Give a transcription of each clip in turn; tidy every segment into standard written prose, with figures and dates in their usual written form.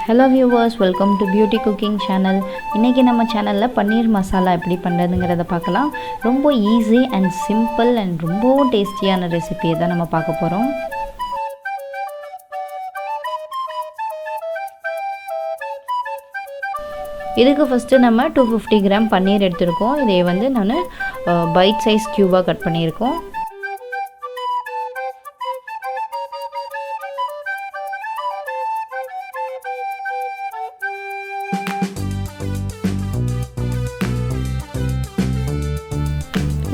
Hello viewers, welcome to Beauty Cooking channel. இன்னைக்கு நம்ம சேனல்ல பன்னீர் மசாலா எப்படி பண்றதுங்கறத பார்க்கலாம். ரொம்ப ஈஸி and simple and ரொம்ப டேஸ்டியான ரெசிபியை தான் நம்ம பார்க்க போறோம். இதுக்கு ஃபர்ஸ்ட் நம்ம 250 கிராம் பன்னீர் எடுத்துறோம். இதை வந்து நான் பைட் சைஸ் கியூபா கட் பண்ணியிருக்கோம்.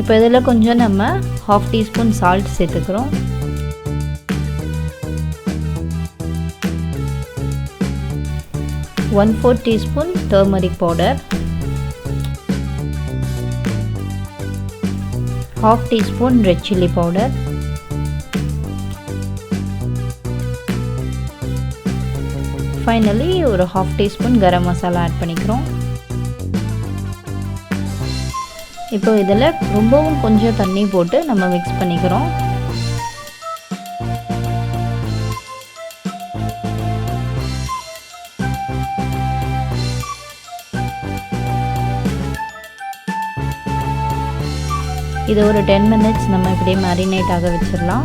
இப்போ இதில் கொஞ்சம் நம்ம 1/2 டீஸ்பூன் சால்ட் சேர்த்துக்கிறோம். One 4 teaspoon turmeric powder, 1/2 teaspoon red chilli powder, finally ஒரு 1/2 டீஸ்பூன் கரம் மசாலா ஆட் பண்ணிக்கிறோம். இப்போ இதில் ரொம்பவும் கொஞ்சம் தண்ணி போட்டு நம்ம மிக்ஸ் பண்ணிக்கிறோம். இதை ஒரு 10 minutes நம்ம இப்படியே மேரினேட் ஆக வச்சிடலாம்.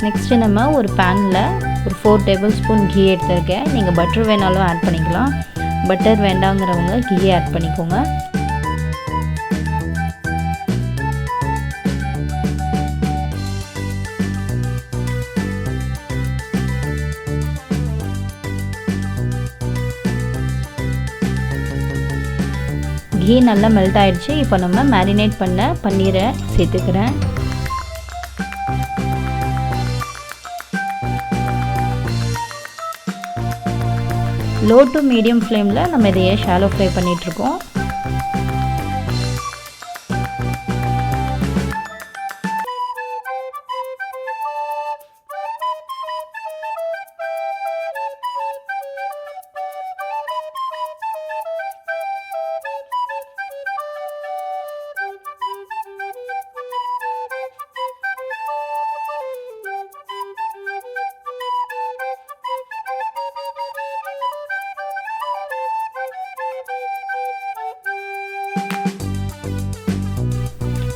நெக்ஸ்ட்டு நம்ம ஒரு பேனில் ஒரு 4 டேபிள் ஸ்பூன் கீ எடுத்துருக்கேன். நீங்கள் பட்டர் வேணாலும் ஆட் பண்ணிக்கலாம். பட்டர் வேண்டாங்கிறவங்க கீ ஆட் பண்ணிக்கோங்க. கீ நல்லா மெல்ட் ஆயிடுச்சு. இப்போ நம்ம மேரினேட் பண்ண பன்னீரை சேர்த்துக்கிறேன். லோ டு மீடியம் ஃப்ளேமில் நம்ம இதையே ஷாலோ ஃப்ரை பண்ணிகிட்ருக்கோம்.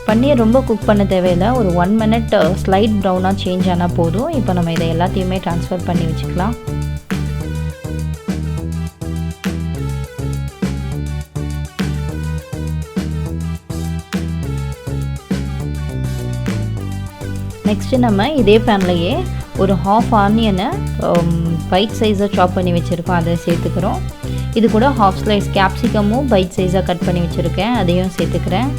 பன்னீர் ரொம்ப குக் பண்ண தேவையில்லை. ஒரு 1 minute ஸ்லைட் ப்ரௌனாக சேஞ்ச் ஆனால் போதும். இப்போ நம்ம இதை எல்லாத்தையுமே ட்ரான்ஸ்ஃபர் பண்ணி வச்சுக்கலாம். நெக்ஸ்ட்டு நம்ம இதே பேன்லையே ஒரு 1/2 ஆனியனை பைட் சைஸாக சாப் பண்ணி வச்சுருக்கோம், அதை சேர்த்துக்கிறோம். இது கூட 1/2 ஸ்லைஸ் கேப்சிகமும் பைட் சைஸாக கட் பண்ணி வச்சுருக்கேன், அதையும் சேர்த்துக்கிறேன்.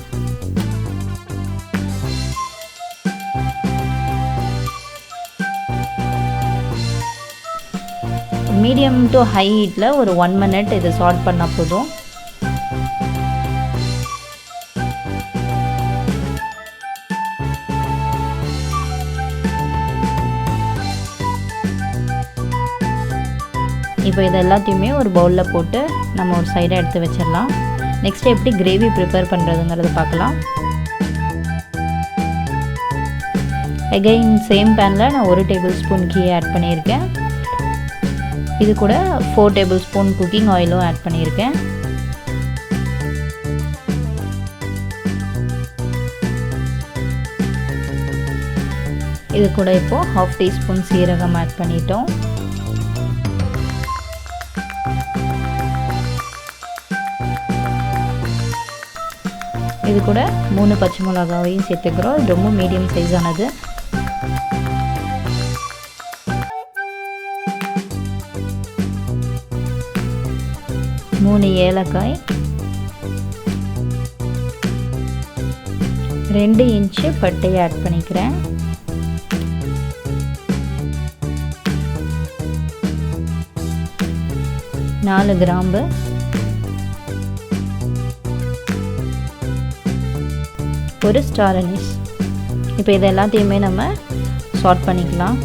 மீடியம் டு ஹை ஹீட்டில் ஒரு 1 minute இதை சாட் பண்ணால் போதும். இப்போ இது எல்லாத்தையுமே ஒரு பவுலில் போட்டு நம்ம ஒரு சைடாக எடுத்து வச்சிடலாம். நெக்ஸ்ட் எப்படி கிரேவி ப்ரிப்பேர் பண்ணுறதுங்கிறத பார்க்கலாம். அகைன் சேம் பேனில் நான் 1 டேபிள் ஸ்பூன் கீ ஆட் பண்ணியிருக்கேன். இது கூட 4 டேபிள் ஸ்பூன் குக்கிங் ஆயிலும் ஆட் பண்ணியிருக்கேன். இது கூட இப்போது 1/2 டீஸ்பூன் சீரகம் ஆட் பண்ணிட்டோம். இது கூட 3 பச்சை மிளகாவையும் சேர்த்துக்கிறோம். இது ரொம்ப மீடியம் சைஸானது. மூணு ஏலக்காய், 2 இன்ச்சு பட்டையை ஆட் பண்ணிக்கிறேன். நாலு கிராம்பு, ஒரு ஸ்டார் அனீஸ். இப்போ இது எல்லாத்தையுமே நம்ம சாட் பண்ணிக்கலாம்.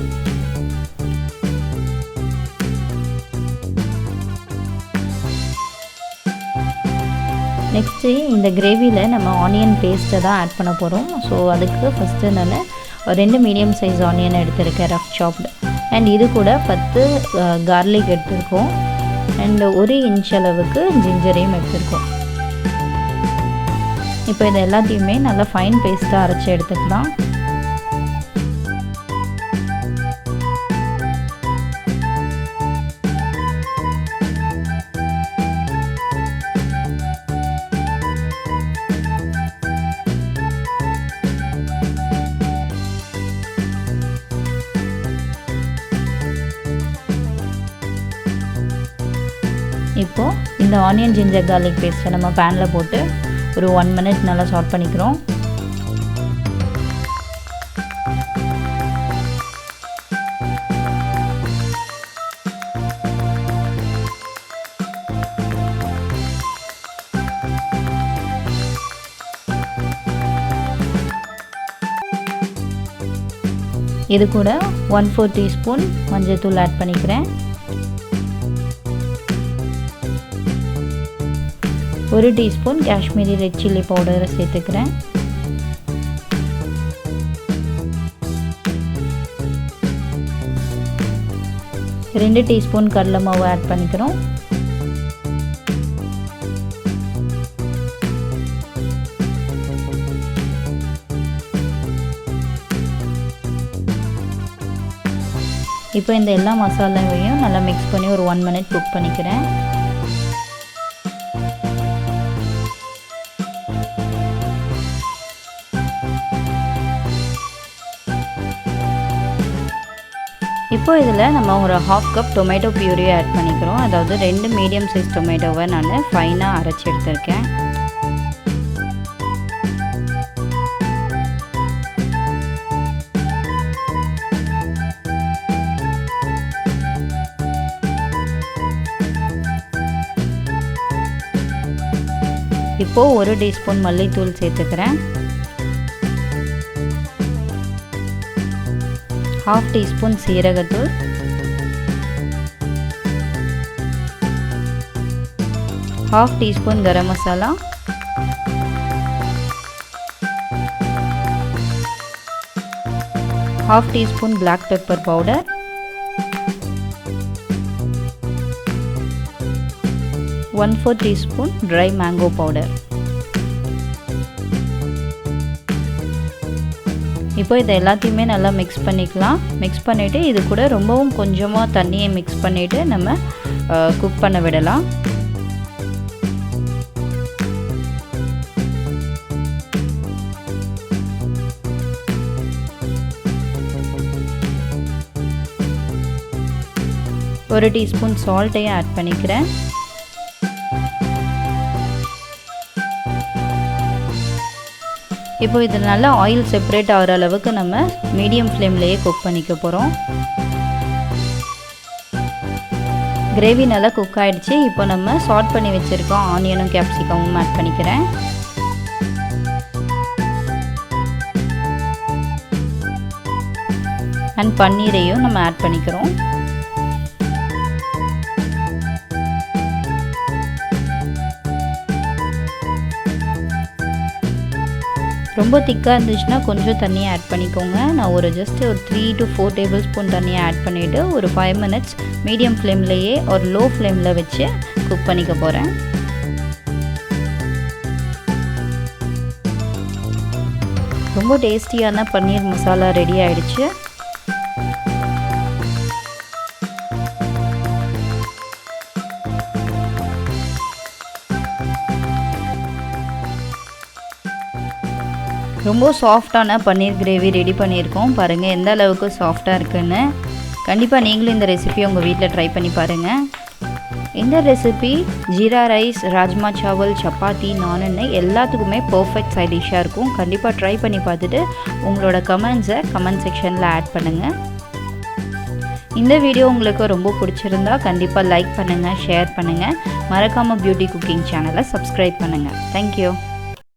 நெக்ஸ்ட்டு இந்த கிரேவியில் நம்ம ஆனியன் பேஸ்ட்டை தான் ஆட் பண்ண போகிறோம். ஸோ அதுக்கு ஃபஸ்ட்டு நான் 2 மீடியம் சைஸ் ஆனியன் எடுத்துருக்கேன், ரஃப் சாப்டு. அண்ட் இது கூட 10 கார்லிக் எடுத்துருக்கோம் அண்ட் 1 இன்ச் அளவுக்கு ஜிஞ்சரையும் எடுத்துருக்கோம். இப்போ இது எல்லாத்தையுமே நல்லா ஃபைன் பேஸ்ட்டாக அரைச்சி எடுத்துக்கலாம். இப்போது இந்த ஆனியன் ஜிஞ்சர் கார்லிக் பேஸ்ட்டை நம்ம பேனில் போட்டு ஒரு 1 மினிட் நல்லா சாட் பண்ணிக்கிறோம். இது கூட 1/4 டீஸ்பூன் மஞ்சள் தூள் ஆட் பண்ணிக்கிறேன். 1 டீஸ்பூன் காஷ்மீரி ரெட் சில்லி பவுடரை சேர்த்துக்கிறேன். ரெண்டு டீஸ்பூன் கடலை மாவு ஆட் பண்ணிக்கிறோம். இப்போ இந்த எல்லா மசாலாவையும் நல்லா மிக்ஸ் பண்ணி ஒரு 1 மினிட் குக் பண்ணிக்கிறேன். இப்போ இதில் நம்ம ஒரு 1/2 கப் டொமேட்டோ பியூரி ஆட் பண்ணிக்கிறோம். அதாவது 2 மீடியம் சைஸ் டொமேட்டோவை நான் ஃபைனாக அரைச்சி எடுத்திருக்கேன். இப்போது 1 டீஸ்பூன் மல்லித்தூள் சேர்த்துக்கிறேன். 1/2 டீஸ்பூன் சீரகத்தூள், 1/2 teaspoon garam masala, 1/2 teaspoon black pepper powder, 1/4 teaspoon dry mango powder. இப்போ இதை எல்லாத்தையுமே நல்லா மிக்ஸ் பண்ணிக்கலாம். மிக்ஸ் பண்ணிவிட்டு இது கூட ரொம்பவும் கொஞ்சமாக தண்ணியை மிக்ஸ் பண்ணிவிட்டு நம்ம குக் பண்ண விடலாம். ஒரு டீஸ்பூன் சால்ட்டையும் ஆட் பண்ணிக்கிறேன். இப்போ இது நல்லா ஆயில் செப்பரேட் ஆகிற அளவுக்கு நம்ம மீடியம் ஃப்ளேம்லேயே குக் பண்ணிக்க போகிறோம். கிரேவி நல்லா குக் ஆகிடுச்சு. இப்போ நம்ம சாட் பண்ணி வச்சுருக்கோம் ஆனியனும் கேப்சிகமும் ஆட் பண்ணிக்கிறேன். அண்ட் பன்னீரையும் நம்ம ஆட் பண்ணிக்கிறோம். ரொம்ப திக்காக இருந்துச்சுன்னா கொஞ்சம் தண்ணியை ஆட் பண்ணிக்கோங்க. நான் ஒரு 3 to 4 டேபிள் ஸ்பூன் தண்ணியை ஆட் பண்ணிவிட்டு ஒரு 5 மினிட்ஸ் மீடியம் ஃப்ளேம்லேயே ஒரு லோ ஃப்ளேமில் வச்சு குக் பண்ணிக்க போகிறேன். ரொம்ப டேஸ்டியான பன்னீர் மசாலா ரெடி ஆகிடுச்சு. ரொம்ப சாஃப்டான பன்னீர் கிரேவி ரெடி பண்ணியிருக்கோம். பாருங்கள் எந்த அளவுக்கு சாஃப்டாக இருக்குன்னு. கண்டிப்பாக நீங்களும் இந்த ரெசிபியை உங்கள் வீட்டில் ட்ரை பண்ணி பாருங்கள். இந்த ரெசிபி ஜீரா ரைஸ், ராஜ்மா சாவல், சப்பாத்தி, நானுன்னு எல்லாத்துக்குமே பர்ஃபெக்ட் சைட் டிஷ்ஷாக இருக்கும். கண்டிப்பாக ட்ரை பண்ணி பார்த்துட்டு உங்களோட கமெண்ட்ஸை கமெண்ட் செக்ஷனில் ஆட் பண்ணுங்கள். இந்த வீடியோ உங்களுக்கு ரொம்ப பிடிச்சிருந்தா கண்டிப்பாக லைக் பண்ணுங்கள், ஷேர் பண்ணுங்கள். மறக்காமல் பியூட்டி குக்கிங் சேனலை சப்ஸ்கிரைப் பண்ணுங்கள். தேங்க்யூ.